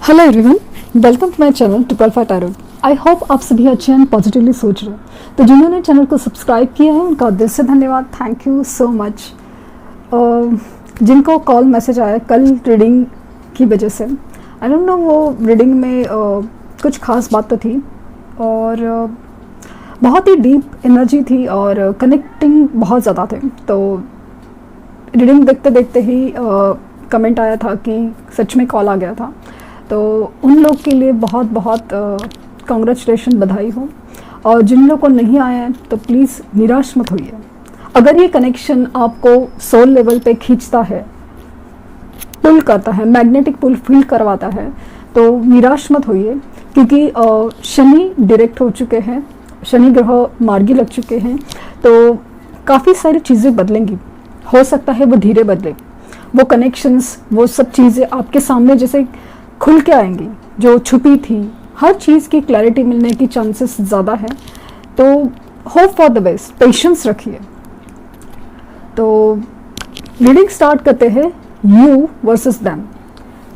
Hello everyone, welcome to my channel triple five tarot. I hope आप सभी अच्छे and positively सोच रहे हो। तो जिन्होंने चैनल को सब्सक्राइब किया है उनका दिल से धन्यवाद, थैंक यू सो मच। जिनको कॉल मैसेज आया कल रीडिंग की वजह से, आई डोंट नो, वो रीडिंग में कुछ खास बात तो थी और बहुत ही डीप एनर्जी थी और कनेक्टिंग बहुत ज़्यादा थे। तो रीडिंग देखते देखते ही कमेंट आया था कि सच में कॉल आ गया था। तो उन लोग के लिए बहुत बहुत कॉन्ग्रेचुलेशन, बधाई हो। और जिन लोगों को नहीं आया है तो प्लीज़ निराश मत होइए। अगर ये कनेक्शन आपको सोल लेवल पे खींचता है, पुल करता है, मैग्नेटिक पुल फील करवाता है, तो निराश मत होइए, क्योंकि शनि डायरेक्ट हो चुके हैं, शनि ग्रह मार्गी लग चुके हैं। तो काफ़ी सारी चीज़ें बदलेंगी, हो सकता है वो धीरे बदले। वो कनेक्शंस, वो सब चीज़ें आपके सामने जैसे खुल के आएंगी जो छुपी थी। हर चीज़ की क्लैरिटी मिलने की चांसेस ज़्यादा है। तो hope for the best, patience रखिए। तो रीडिंग स्टार्ट करते हैं। यू वर्सेस देम,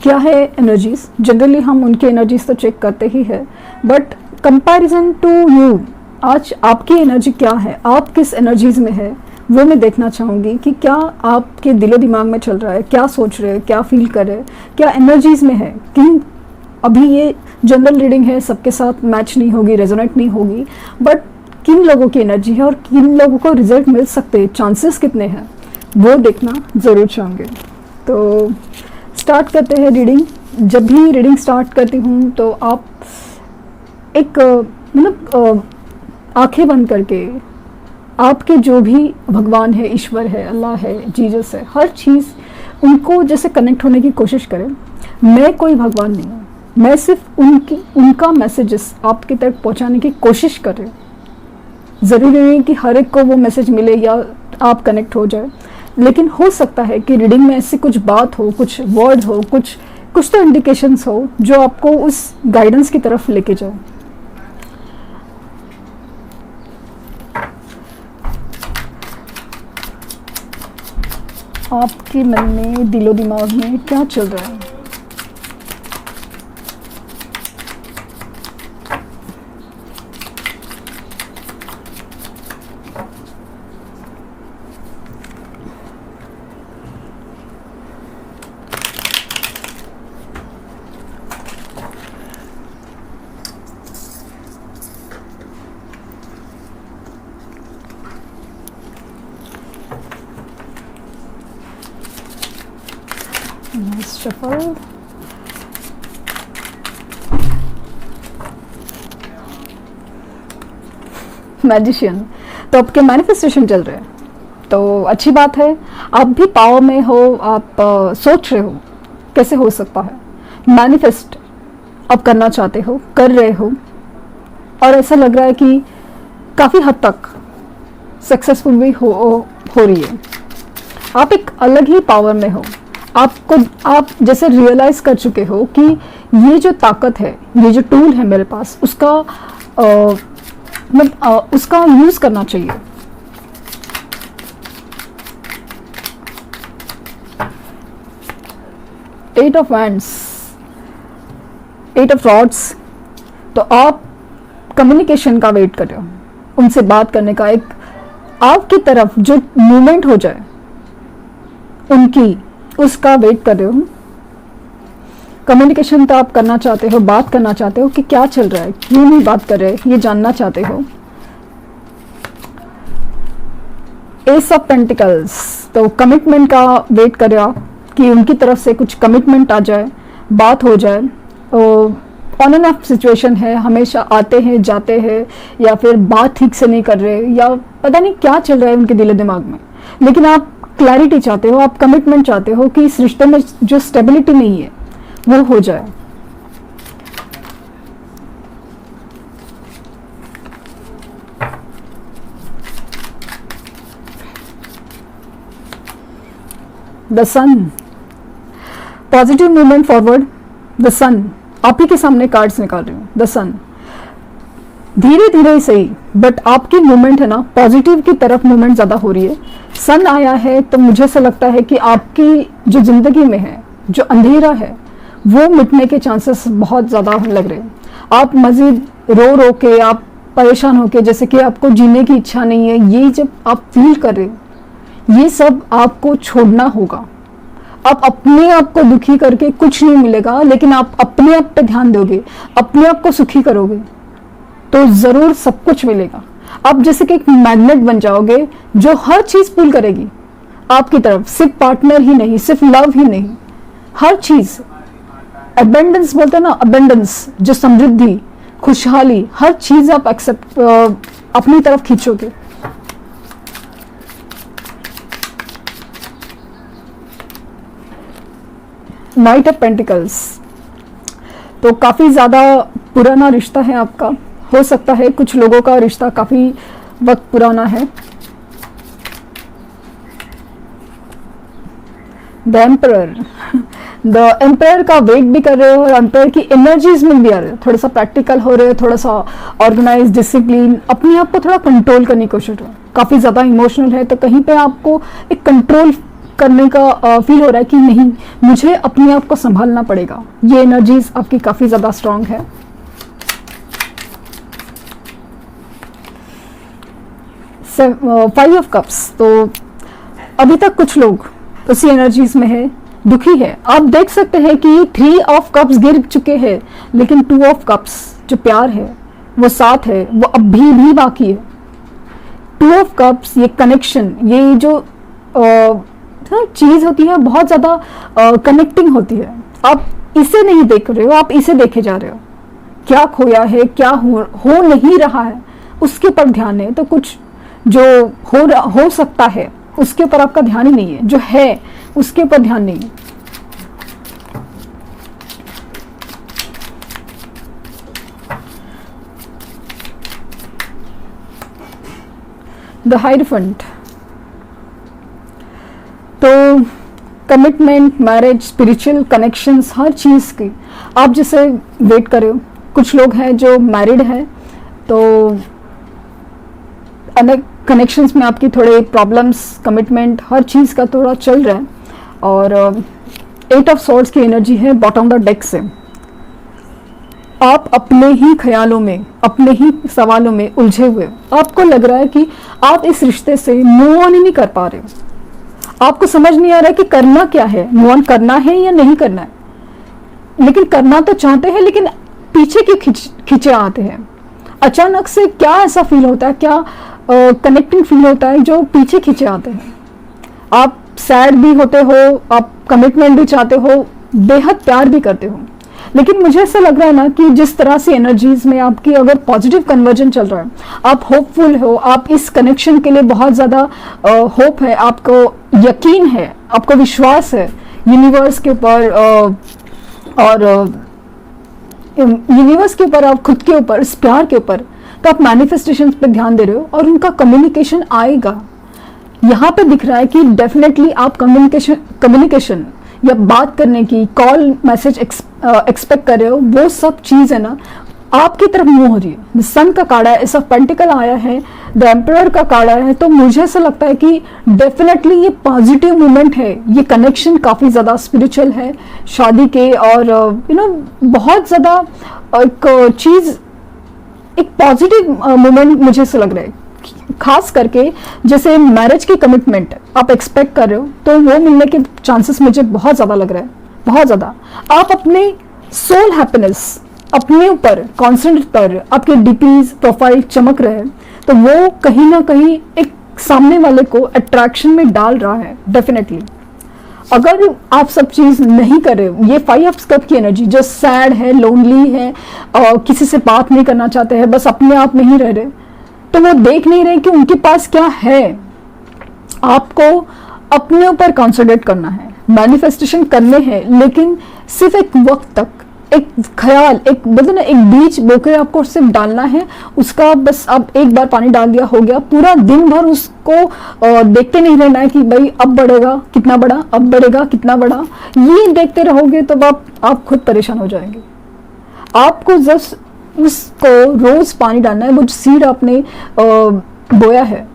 क्या है एनर्जीज। जनरली हम उनकी एनर्जीज तो चेक करते ही है, बट कंपैरिजन टू यू, आज आपकी एनर्जी क्या है, आप किस एनर्जीज में है, वो मैं देखना चाहूँगी कि क्या आपके दिलो दिमाग में चल रहा है, क्या सोच रहे हैं, क्या फील कर रहे हैं, क्या एनर्जीज में है। किन, अभी ये जनरल रीडिंग है, सबके साथ मैच नहीं होगी, रेजोनेट नहीं होगी, बट किन लोगों की एनर्जी है और किन लोगों को रिजल्ट मिल सकते हैं, चांसेस कितने हैं, वो देखना ज़रूर चाहूँगे। तो स्टार्ट करते हैं रीडिंग। जब भी रीडिंग स्टार्ट करती हूँ तो आप एक मतलब आंखें बंद करके आपके जो भी भगवान है, ईश्वर है, अल्लाह है, जीसस है, हर चीज़ उनको जैसे कनेक्ट होने की कोशिश करें। मैं कोई भगवान नहीं हूँ, मैं सिर्फ उनका मैसेजेस आपके तक पहुँचाने की कोशिश कर रही हूँ। ज़रूरी नहीं कि हर एक को वो मैसेज मिले या आप कनेक्ट हो जाए, लेकिन हो सकता है कि रीडिंग में ऐसी कुछ बात हो, कुछ वर्ड हो, कुछ तो इंडिकेशंस हो जो आपको उस गाइडेंस की तरफ लेके जाए। आपके मन में, दिलो दिमाग में क्या चल रहा है। शफल, मैजिशियन, तो आपके मैनिफेस्टेशन चल रहे हैं, तो अच्छी बात है। आप भी पावर में हो, आप सोच रहे हो कैसे हो सकता है, मैनिफेस्ट आप करना चाहते हो, कर रहे हो, और ऐसा लग रहा है कि काफ़ी हद तक सक्सेसफुल भी हो रही है। आप एक अलग ही पावर में हो। आप जैसे रियलाइज कर चुके हो कि ये जो ताकत है, ये जो टूल है मेरे पास, उसका उसका यूज करना चाहिए। Eight of wands, eight of rods, तो आप कम्युनिकेशन का वेट कर रहे हो, उनसे बात करने का, एक आपकी तरफ जो मूवमेंट हो जाए उनकी, उसका वेट कर रहे हो। कम्युनिकेशन तो आप करना चाहते हो, बात करना चाहते हो कि क्या चल रहा है, क्यों नहीं बात कर रहे, ये जानना चाहते हो। एस ऑफ पेंटिकल्स, तो कमिटमेंट का वेट कर रहे हो आप कि उनकी तरफ से कुछ कमिटमेंट आ जाए, बात हो जाए। ऑन एंड ऑफ सिचुएशन है, हमेशा आते हैं जाते हैं, या फिर बात ठीक से नहीं कर रहे, या पता नहीं क्या चल रहा है उनके दिल दिमाग में, लेकिन आप क्लैरिटी चाहते हो, आप कमिटमेंट चाहते हो कि इस रिश्ते में जो स्टेबिलिटी नहीं है वो हो जाए। The sun, positive movement forward. The sun, आप ही के सामने कार्ड्स निकाल रही हूँ। द सन, धीरे धीरे ही सही, बट आपकी मूवमेंट है ना, पॉजिटिव की तरफ मूवमेंट ज़्यादा हो रही है। सन आया है तो मुझे ऐसा लगता है कि आपकी जो ज़िंदगी में है, जो अंधेरा है, वो मिटने के चांसेस बहुत ज़्यादा लग रहे हैं। आप मज़ीद रो रो के, आप परेशान होके, जैसे कि आपको जीने की इच्छा नहीं है, ये जब आप फील कर रहे हो, ये सब आपको छोड़ना होगा। आप अपने आप को दुखी करके कुछ नहीं मिलेगा, लेकिन आप अपने आप पे ध्यान दोगे, अपने आप को सुखी करोगे तो ज़रूर सब कुछ मिलेगा। आप जैसे कि एक मैग्नेट बन जाओगे जो हर चीज़ पुल करेगी आपकी तरफ, सिर्फ पार्टनर ही नहीं, सिर्फ लव ही नहीं, हर चीज़। अबेंडेंस बोलते हैं ना, अबेंडेंस, जो समृद्धि, खुशहाली, हर चीज़ आप एक्सेप्ट अपनी तरफ खींचोगे। नाइट ऑफ पेंटिकल्स, तो काफ़ी ज़्यादा पुराना रिश्ता है आपका, हो सकता है कुछ लोगों का रिश्ता काफ़ी वक्त पुराना है। द एम्परर, द एम्पायर का वेट भी कर रहे हो और एम्पायर की एनर्जीज में भी आ रहे हो, थोड़ा सा प्रैक्टिकल हो रहे हो, थोड़ा सा ऑर्गेनाइज, डिसिप्लिन, अपने आप को थोड़ा कंट्रोल करने की कोशिश हो। काफ़ी ज़्यादा इमोशनल है तो कहीं पे आपको एक कंट्रोल करने का फील हो रहा है कि नहीं, मुझे अपने आप को संभालना पड़ेगा। ये एनर्जीज आपकी काफ़ी ज़्यादा स्ट्रांग है। फाइव ऑफ कप्स, तो अभी तक कुछ लोग उसी एनर्जीज में है, दुखी है। आप देख सकते हैं कि 3 ऑफ कप्स गिर चुके हैं, लेकिन 2 ऑफ कप्स जो प्यार है वो साथ है, वो अभी भी बाकी है। 2 ऑफ कप्स, ये कनेक्शन, ये जो चीज़ होती है बहुत ज़्यादा कनेक्टिंग होती है। आप इसे नहीं देख रहे हो, आप इसे देखे जा रहे हो। क्या खोया है, क्या हो नहीं रहा है, उसके ऊपर ध्यान है। तो कुछ जो हो सकता है उसके ऊपर आपका ध्यान ही नहीं है, जो है उसके ऊपर ध्यान नहीं है। द हाइरोफेंट, तो कमिटमेंट, मैरिज, स्पिरिचुअल कनेक्शंस, हर चीज़ की आप जैसे वेट कर रहे हो। कुछ लोग हैं जो मैरिड है तो अनेक कनेक्शंस में आपकी थोड़े प्रॉब्लम्स, कमिटमेंट, हर चीज़ का थोड़ा चल रहा है। और 8 ऑफ सॉर्ड्स की एनर्जी है बॉटम द डेक से। आप अपने ही ख्यालों में, अपने ही सवालों में उलझे हुए, आपको लग रहा है कि आप इस रिश्ते से मूव ऑन ही नहीं कर पा रहे हो। आपको समझ नहीं आ रहा है कि करना क्या है, मूव ऑन करना है या नहीं करना है। लेकिन करना तो चाहते हैं, लेकिन पीछे क्यों खींचे आते हैं। अचानक से क्या ऐसा फील होता है, क्या कनेक्टिंग फील होता है जो पीछे खींचे आते हैं। आप सैड भी होते हो, आप कमिटमेंट भी चाहते हो, बेहद प्यार भी करते हो, लेकिन मुझे ऐसा लग रहा है ना कि जिस तरह से एनर्जीज में आपकी अगर पॉजिटिव कन्वर्जन चल रहा है, आप होपफुल हो, आप इस कनेक्शन के लिए बहुत ज़्यादा होप है, आपको यकीन है, आपको विश्वास है यूनिवर्स के ऊपर, और यूनिवर्स के ऊपर, आप खुद के ऊपर, इस प्यार के ऊपर, तो आप मैनिफेस्टेशन पे ध्यान दे रहे हो और उनका कम्युनिकेशन आएगा। यहाँ पे दिख रहा है कि डेफिनेटली आप कम्युनिकेशन या बात करने की, कॉल, मैसेज एक्सपेक्ट कर रहे हो। वो सब चीज़ है ना आपकी तरफ मूव हो रही है। सन का कार्ड है, एस ऑफ पेंटिकल आया है, द एम्परर का कार्ड आया है। तो मुझे ऐसा लगता है कि डेफिनेटली ये पॉजिटिव मूवमेंट है, ये कनेक्शन काफ़ी ज़्यादा स्पिरिचुअल है शादी के, और बहुत ज़्यादा एक चीज़, एक पॉजिटिव मूवमेंट मुझे ऐसा लग रहा है। खास करके जैसे मैरिज की कमिटमेंट आप एक्सपेक्ट कर रहे हो, तो वो मिलने के चांसेस मुझे बहुत ज़्यादा लग रहा है, बहुत ज़्यादा। आप अपने सोल हैप्पीनेस, अपने ऊपर कॉन्सेंट्रेट कर, आपके डीपीज प्रोफाइल चमक रहे हैं, तो वो कहीं ना कहीं एक सामने वाले को अट्रैक्शन में डाल रहा है डेफिनेटली। अगर आप सब चीज़ नहीं कर रहे हो, ये 5 ऑफ कप की एनर्जी जो सैड है, लोनली है, किसी से बात नहीं करना चाहते हैं, बस अपने आप में ही रह रहे, तो वो देख नहीं रहे कि उनके पास क्या है। आपको अपने ऊपर कॉन्सेंट्रेट करना है, मैनिफेस्टेशन करने हैं, लेकिन सिर्फ एक वक्त तक, एक ख्याल, एक बदन, एक बीज बोकर आपको सिर्फ डालना है। उसका बस अब एक बार पानी डाल दिया, हो गया। पूरा दिन भर उसको देखते नहीं रहना है कि भाई अब बढ़ेगा कितना बड़ा, अब बढ़ेगा कितना बड़ा। ये देखते रहोगे तो आप खुद परेशान हो जाएंगे। आपको जस्ट उसको रोज पानी डालना है। वो सीड आपने बोया है,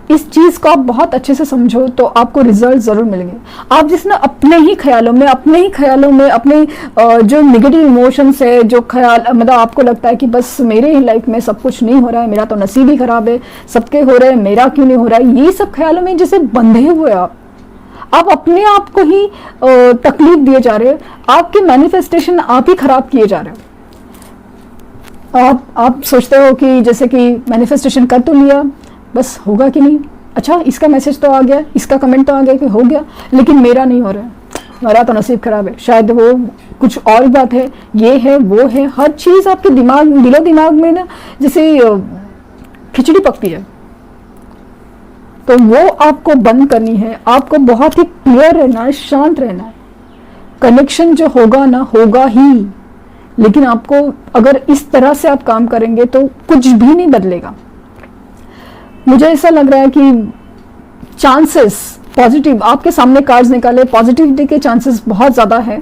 इस चीज़ को आप बहुत अच्छे से समझो तो आपको रिजल्ट ज़रूर मिलेंगे। आप जिसने अपने ही ख्यालों में अपने जो नेगेटिव इमोशंस है, जो ख्याल मतलब आपको लगता है कि बस मेरे ही लाइफ में सब कुछ नहीं हो रहा है, मेरा तो नसीब ही खराब है, सबके हो रहे हैं, मेरा क्यों नहीं हो रहा है, ये सब ख्यालों में जैसे बंधे हुए आप अपने आप को ही तकलीफ दिए जा रहे हो, आपके मैनिफेस्टेशन आप ही खराब किए जा रहे हो। आप सोचते हो कि जैसे कि मैनिफेस्टेशन कर तो लिया, बस होगा कि नहीं, अच्छा इसका मैसेज तो आ गया, इसका कमेंट तो आ गया कि हो गया, लेकिन मेरा नहीं हो रहा है, मेरा तो नसीब खराब है, शायद वो कुछ और बात है, ये है वो है, हर चीज़ आपके दिलो दिमाग में ना जैसे खिचड़ी पकती है। तो वो आपको बंद करनी है, आपको बहुत ही क्लियर रहना है, शांत रहना है। कनेक्शन जो होगा ना होगा ही, लेकिन आपको अगर इस तरह से आप काम करेंगे तो कुछ भी नहीं बदलेगा। मुझे ऐसा लग रहा है कि चांसेस पॉजिटिव, आपके सामने कार्ड्स निकाले, पॉजिटिविटी के चांसेस बहुत ज़्यादा है,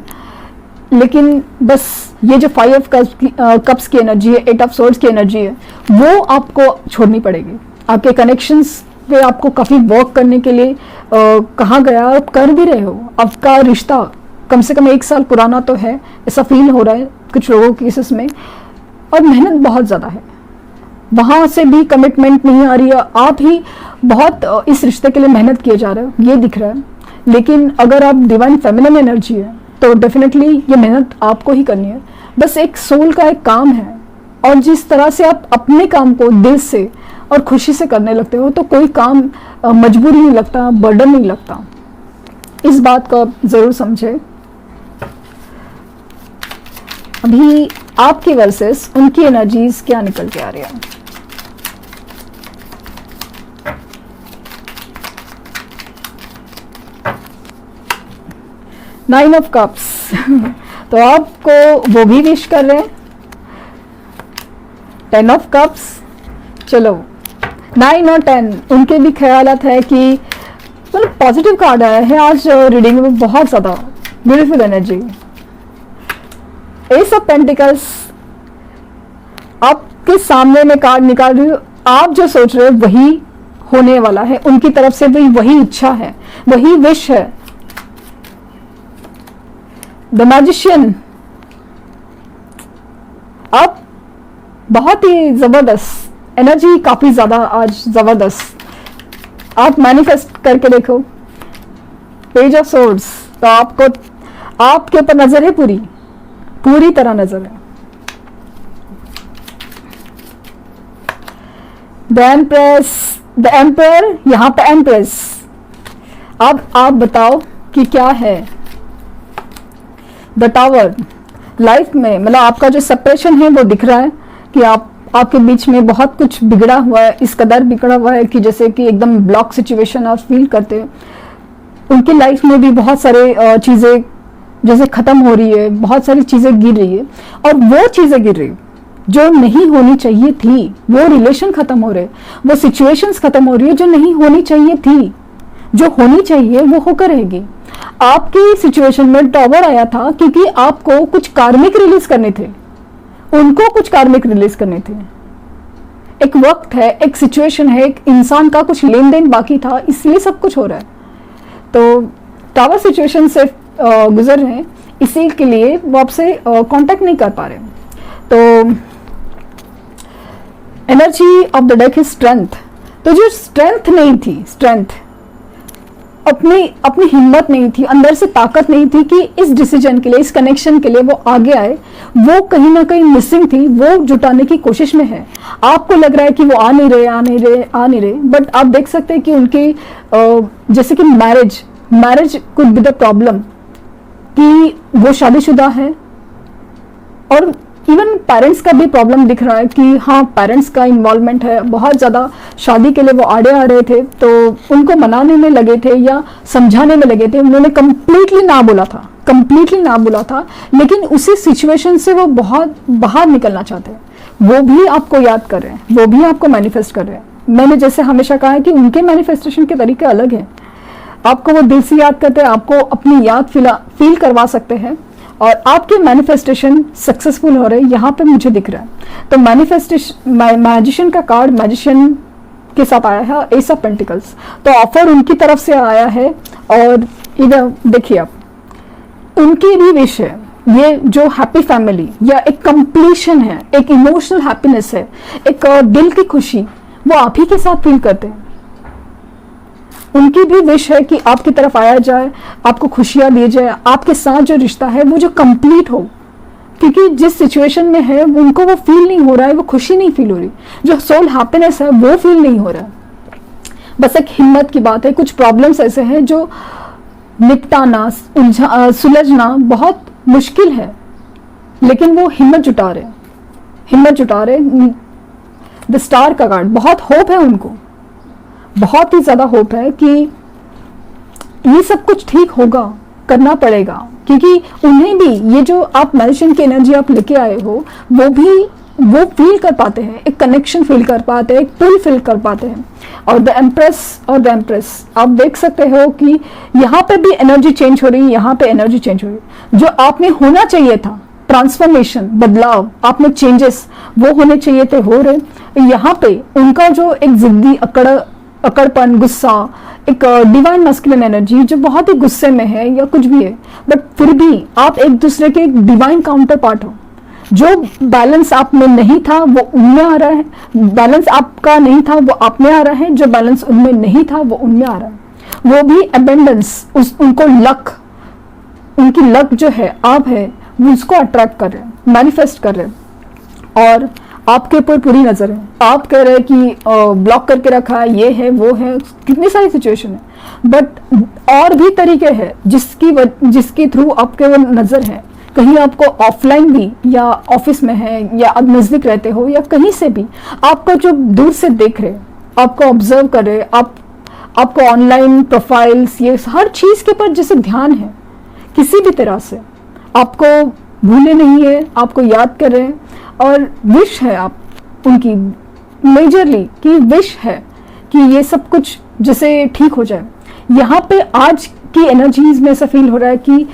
लेकिन बस ये जो 5 ऑफ कप्स की एनर्जी है, 8 ऑफ सोर्ड्स की एनर्जी है, वो आपको छोड़नी पड़ेगी। आपके कनेक्शंस पे आपको काफ़ी वर्क करने के लिए कहा गया, आप कर भी रहे हो। आपका रिश्ता कम से कम 1 साल पुराना तो है, ऐसा फील हो रहा है कुछ लोगों के केसेस में, और मेहनत बहुत ज़्यादा है, वहाँ से भी कमिटमेंट नहीं आ रही है, आप ही बहुत इस रिश्ते के लिए मेहनत किए जा रहे हो, ये दिख रहा है। लेकिन अगर आप डिवाइन फेमिनिन एनर्जी है तो डेफिनेटली ये मेहनत आपको ही करनी है, बस एक सोल का एक काम है। और जिस तरह से आप अपने काम को दिल से और खुशी से करने लगते हो तो कोई काम मजबूरी नहीं लगता, बर्डन नहीं लगता। इस बात को आप ज़रूर समझें। अभी आपकी वर्सेस उनकी एनर्जीज क्या निकल के आ रही है। नाइन ऑफ कप्स तो आपको वो भी विश कर रहे हैं। 10 ऑफ कप्स, चलो 9 और 10 उनके भी ख्यालात है कि मतलब पॉजिटिव कार्ड आया है आज रीडिंग में, बहुत ज़्यादा beautiful energy. S of pentacles, आपके सामने में कार्ड निकाल रही हूँ, आप जो सोच रहे हो वही होने वाला है, उनकी तरफ से भी वही इच्छा है, वही विश है। द मैजिशियन, आप बहुत ही जबरदस्त एनर्जी, काफी ज्यादा आज जबरदस्त, आप मैनिफेस्ट करके देखो। पेज ऑफ सोर्ड्स, तो आपको आपके ऊपर नजर है, पूरी तरह नजर है। द एम्प्रेस, द एम्पायर, यहां पे एम्प्रेस। अब आप बताओ कि क्या है। द टावर, लाइफ में मतलब आपका जो सेपरेशन है वो दिख रहा है कि आपके बीच में बहुत कुछ बिगड़ा हुआ है, इस कदर बिगड़ा हुआ है कि जैसे कि एकदम ब्लॉक सिचुएशन आप फील करते हैं। उनकी लाइफ में भी बहुत सारे चीज़ें जैसे ख़त्म हो रही है, बहुत सारी चीज़ें गिर रही है, और वो चीज़ें गिर रही जो नहीं होनी चाहिए थी, वो रिलेशन ख़त्म हो रहे, वो सिचुएशंस ख़त्म हो रही है जो नहीं होनी चाहिए थी, जो होनी चाहिए वो होकर रहेगी। आपकी सिचुएशन में टॉवर आया था क्योंकि आपको कुछ कार्मिक रिलीज करने थे, उनको कुछ कार्मिक रिलीज करने थे। एक वक्त है, एक सिचुएशन है, एक इंसान का कुछ लेन देन बाकी था, इसलिए सब कुछ हो रहा है। तो टावर सिचुएशन से गुजर रहे हैं, इसी के लिए वो आपसे कांटेक्ट नहीं कर पा रहे। तो energy of the deck is strength. तो जो स्ट्रेंथ नहीं थी, स्ट्रेंथ अपनी हिम्मत नहीं थी, अंदर से ताकत नहीं थी कि इस डिसीजन के लिए, इस कनेक्शन के लिए वो आगे आए, वो कहीं ना कहीं मिसिंग थी, वो जुटाने की कोशिश में है। आपको लग रहा है कि वो आ नहीं रहे, बट आप देख सकते हैं कि उनकी जैसे कि marriage could be the problem, कि वो शादीशुदा है, और इवन पेरेंट्स का भी प्रॉब्लम दिख रहा है कि हाँ पेरेंट्स का इन्वॉल्वमेंट है बहुत ज़्यादा। शादी के लिए वो आड़े आ रहे थे तो उनको मनाने में लगे थे या समझाने में लगे थे, उन्होंने कम्प्लीटली ना बोला था, लेकिन उसी सिचुएशन से वो बहुत बाहर निकलना चाहते हैं। वो भी आपको याद कर रहे हैं, वो भी आपको मैनिफेस्ट कर रहे हैं। मैंने जैसे हमेशा कहा है कि उनके मैनिफेस्टेशन के तरीके अलग हैं, आपको वो दिल से याद करते हैं, आपको अपनी याद फील करवा सकते हैं, और आपके मैनिफेस्टेशन सक्सेसफुल हो रहे हैं, यहाँ पे मुझे दिख रहा है। तो मैनिफेस्टेशन, मैजिशियन का कार्ड, मैजिशियन के साथ आया है एस ऑफ पेंटिकल्स, तो ऑफर उनकी तरफ से आया है। और इधर देखिए आप, उनकी भी विश है ये जो हैप्पी फैमिली या एक कंप्लीशन है, एक इमोशनल हैप्पीनेस है, एक दिल की खुशी, वो आप ही के साथ फील करते हैं। उनकी भी विश है कि आपकी तरफ आया जाए, आपको खुशियां दी जाए, आपके साथ जो रिश्ता है वो जो कंप्लीट हो, क्योंकि जिस सिचुएशन में है उनको वो फील नहीं हो रहा है, वो खुशी नहीं फील हो रही, जो सोल हैप्पीनेस है वो फील नहीं हो रहा है। बस एक हिम्मत की बात है। कुछ प्रॉब्लम्स ऐसे हैं जो निपटाना, सुलझना बहुत मुश्किल है, लेकिन वो हिम्मत जुटा रहे। द स्टार का कार्ड, बहुत होप है उनको, बहुत ही ज्यादा होप है कि ये सब कुछ ठीक होगा, करना पड़ेगा, क्योंकि उन्हें भी ये जो आप मैजिशियन की एनर्जी आप लेके आए हो वो फील कर पाते हैं, एक कनेक्शन फील कर पाते हैं, एक पुल फील कर पाते हैं। और द एम्प्रेस आप देख सकते हो कि यहाँ पे भी एनर्जी चेंज हो रही है, यहाँ पे एनर्जी चेंज हो रही है। जो आप में होना चाहिए था, ट्रांसफॉर्मेशन, बदलाव, आप में चेंजेस वो होने चाहिए थे, हो रहे। यहाँ पे उनका जो एक जिद्दी अकड़पन, गुस्सा, एक डिवाइन मैस्कुलिन एनर्जी जो बहुत ही गुस्से में है या कुछ भी है, बट फिर भी आप एक दूसरे के डिवाइन काउंटर पार्ट हो। जो बैलेंस आप में नहीं था वो उनमें आ रहा है, बैलेंस आपका नहीं था वो आप में आ रहा है, जो बैलेंस उनमें नहीं था वो उनमें आ रहा है। वो भी अबेंडेंस, उनको लक, उनकी लक जो है आप है वो उसको अट्रैक्ट कर रहे हैं, मैनिफेस्ट कर रहे हैं। और आपके ऊपर पूरी नजर है। आप कह रहे हैं कि ब्लॉक करके रखा है, ये है वो है, कितनी सारी सिचुएशन है, बट और भी तरीके हैं जिसके थ्रू आपके वो नजर है। कहीं आपको ऑफलाइन भी, या ऑफिस में है, या आप नजदीक रहते हो, या कहीं से भी आपको जो दूर से देख रहे, आपको ऑब्जर्व कर रहे, आपको ऑनलाइन प्रोफाइल्स, ये हर चीज के ऊपर जैसे ध्यान है, किसी भी तरह से आपको भूले नहीं है, आपको याद कर रहे हैं। और विश है आप उनकी मेजरली कि विश है कि ये सब कुछ जैसे ठीक हो जाए। यहाँ पे आज की एनर्जीज में ऐसा फील हो रहा है कि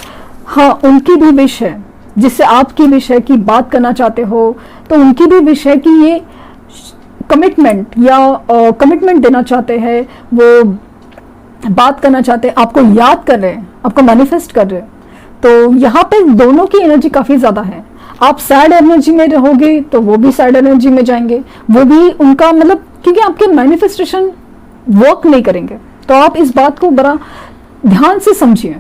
हाँ, उनकी भी विश है, जिससे आपकी विश है कि बात करना चाहते हो, तो उनकी भी विश है कि ये कमिटमेंट या कमिटमेंट देना चाहते हैं, वो बात करना चाहते हैं, आपको याद कर रहे हैं, आपको मैनिफेस्ट कर रहे हैं। तो यहाँ पे दोनों की एनर्जी काफी ज्यादा है। आप सैड एनर्जी में रहोगे तो वो भी सैड एनर्जी में जाएंगे, वो भी उनका मतलब, क्योंकि आपके मैनिफेस्टेशन वर्क नहीं करेंगे। तो आप इस बात को बड़ा ध्यान से समझिए।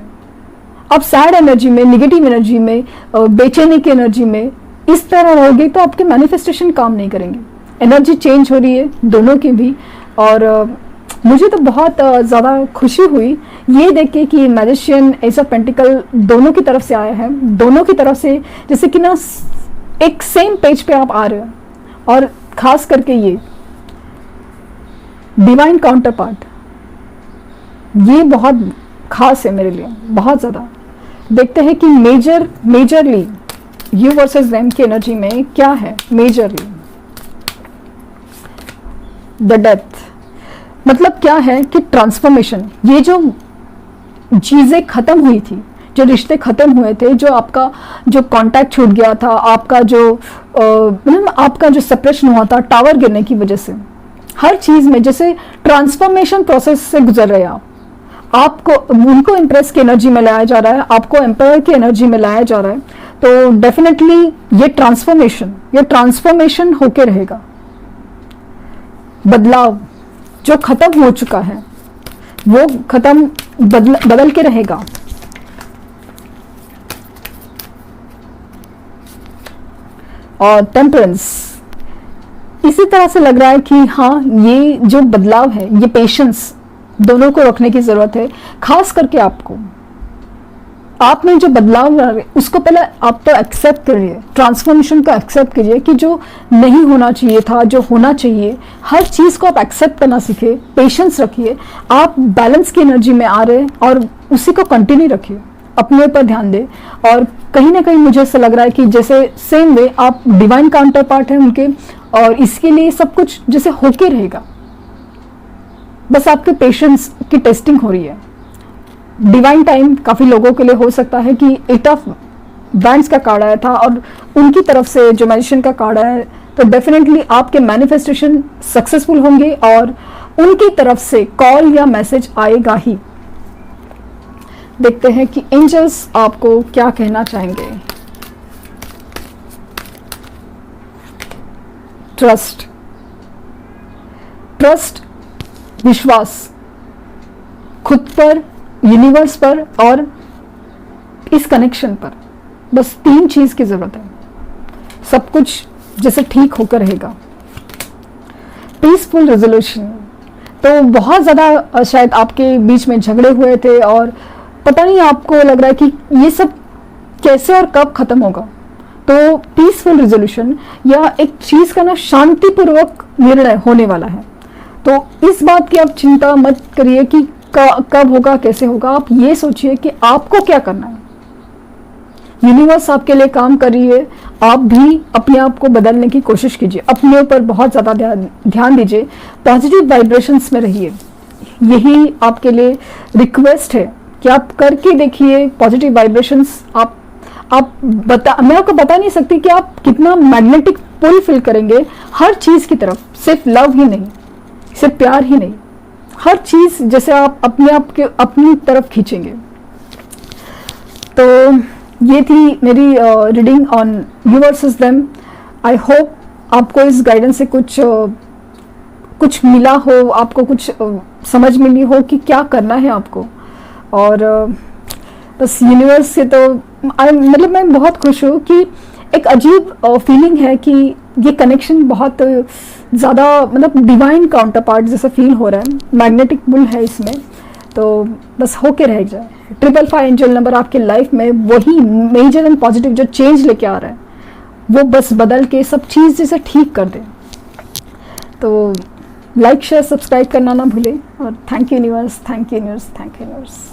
आप सैड एनर्जी में, निगेटिव एनर्जी में, बेचैनी की एनर्जी में इस तरह रहोगे तो आपके मैनिफेस्टेशन काम नहीं करेंगे। एनर्जी चेंज हो रही है दोनों की भी। और मुझे तो बहुत ज़्यादा खुशी हुई ये देख के कि मैजिशियन, एस ऑफ पेंटिकल दोनों की तरफ से आया है, दोनों की तरफ से जैसे कि ना एक सेम पेज पे आप आ रहे हो। और खास करके ये डिवाइन काउंटर पार्ट, ये बहुत खास है मेरे लिए, बहुत ज़्यादा। देखते हैं कि मेजरली यू वर्सेस देम की एनर्जी में क्या है। मेजरली द डेथ, मतलब क्या है कि ट्रांसफॉर्मेशन, ये जो चीजें खत्म हुई थी, जो रिश्ते खत्म हुए थे, जो आपका जो कांटेक्ट छूट गया था, आपका जो मतलब आपका जो सेपरेशन हुआ था टावर गिरने की वजह से, हर चीज में जैसे ट्रांसफॉर्मेशन प्रोसेस से गुजर रहे हैं आपको उनको इम्प्रेस की एनर्जी में लाया जा रहा है, आपको एम्पायर की एनर्जी में लाया जा रहा है। तो डेफिनेटली ये ट्रांसफॉर्मेशन होके रहेगा। बदलाव जो खत्म हो चुका है वो खत्म बदल के रहेगा। और टेम्परेंस, इसी तरह से लग रहा है कि हाँ, ये जो बदलाव है, ये पेशेंस दोनों को रखने की जरूरत है। खास करके आपको, आप में जो बदलाव आ रहे हैं उसको पहले आप तो एक्सेप्ट करिए, ट्रांसफॉर्मेशन को एक्सेप्ट कीजिए कि जो नहीं होना चाहिए था, जो होना चाहिए, हर चीज को आप एक्सेप्ट करना सीखिए, पेशेंस रखिए। आप बैलेंस की एनर्जी में आ रहे हैं और उसी को कंटिन्यू रखिए, अपने ऊपर ध्यान दें। और कहीं ना कहीं मुझे ऐसा लग रहा है कि जैसे सेम वे आप डिवाइन काउंटर पार्ट हैं उनके, और इसके लिए सब कुछ जैसे होके रहेगा। बस आपके पेशेंस की टेस्टिंग हो रही है। डिवाइन टाइम काफी लोगों के लिए हो सकता है कि 8 ऑफ बैंड्स का कार्ड आया था और उनकी तरफ से जो मैजिशियन का कार्ड आया है तो डेफिनेटली आपके मैनिफेस्टेशन सक्सेसफुल होंगे और उनकी तरफ से कॉल या मैसेज आएगा ही। देखते हैं कि एंजल्स आपको क्या कहना चाहेंगे। ट्रस्ट, ट्रस्ट, विश्वास खुद पर, यूनिवर्स पर और इस कनेक्शन पर। बस 3 चीज की जरूरत है, सब कुछ जैसे ठीक होकर रहेगा। पीसफुल रेजोल्यूशन, तो बहुत ज़्यादा शायद आपके बीच में झगड़े हुए थे और पता नहीं आपको लग रहा है कि ये सब कैसे और कब खत्म होगा। तो पीसफुल रेजोल्यूशन या एक चीज़ का ना शांतिपूर्वक निर्णय होने वाला है। तो इस बात की आप चिंता मत करिए कि कब होगा, कैसे होगा। आप ये सोचिए कि आपको क्या करना है। यूनिवर्स आपके लिए काम कर रही है, आप भी अपने आप को बदलने की कोशिश कीजिए, अपने ऊपर बहुत ज़्यादा ध्यान दीजिए, पॉजिटिव वाइब्रेशंस में रहिए। यही आपके लिए रिक्वेस्ट है कि आप करके देखिए पॉजिटिव वाइब्रेशंस। मैं आपको बता नहीं सकती कि आप कितना मैग्नेटिक पुल फील करेंगे हर चीज़ की तरफ, सिर्फ लव ही नहीं, सिर्फ प्यार ही नहीं, हर चीज़ जैसे आप अपने आप के अपनी तरफ खींचेंगे। तो ये थी मेरी reading on you versus them. I hope आपको इस गाइडेंस से कुछ मिला हो, आपको कुछ समझ मिली हो कि क्या करना है आपको। और बस यूनिवर्स से तो मतलब मैं बहुत खुश हूँ कि एक अजीब फीलिंग है कि ये कनेक्शन बहुत ज़्यादा मतलब डिवाइन काउंटर पार्ट जैसा फील हो रहा है, मैग्नेटिक पुल है इसमें। तो बस होके रह जाए। 555 एंजल नंबर आपके लाइफ में वही मेजर एंड पॉजिटिव जो चेंज लेके आ रहा है, वो बस बदल के सब चीज़ जैसे ठीक कर दे। तो लाइक शेयर सब्सक्राइब करना ना भूलें। और thank you universe, thank you universe, thank you universe.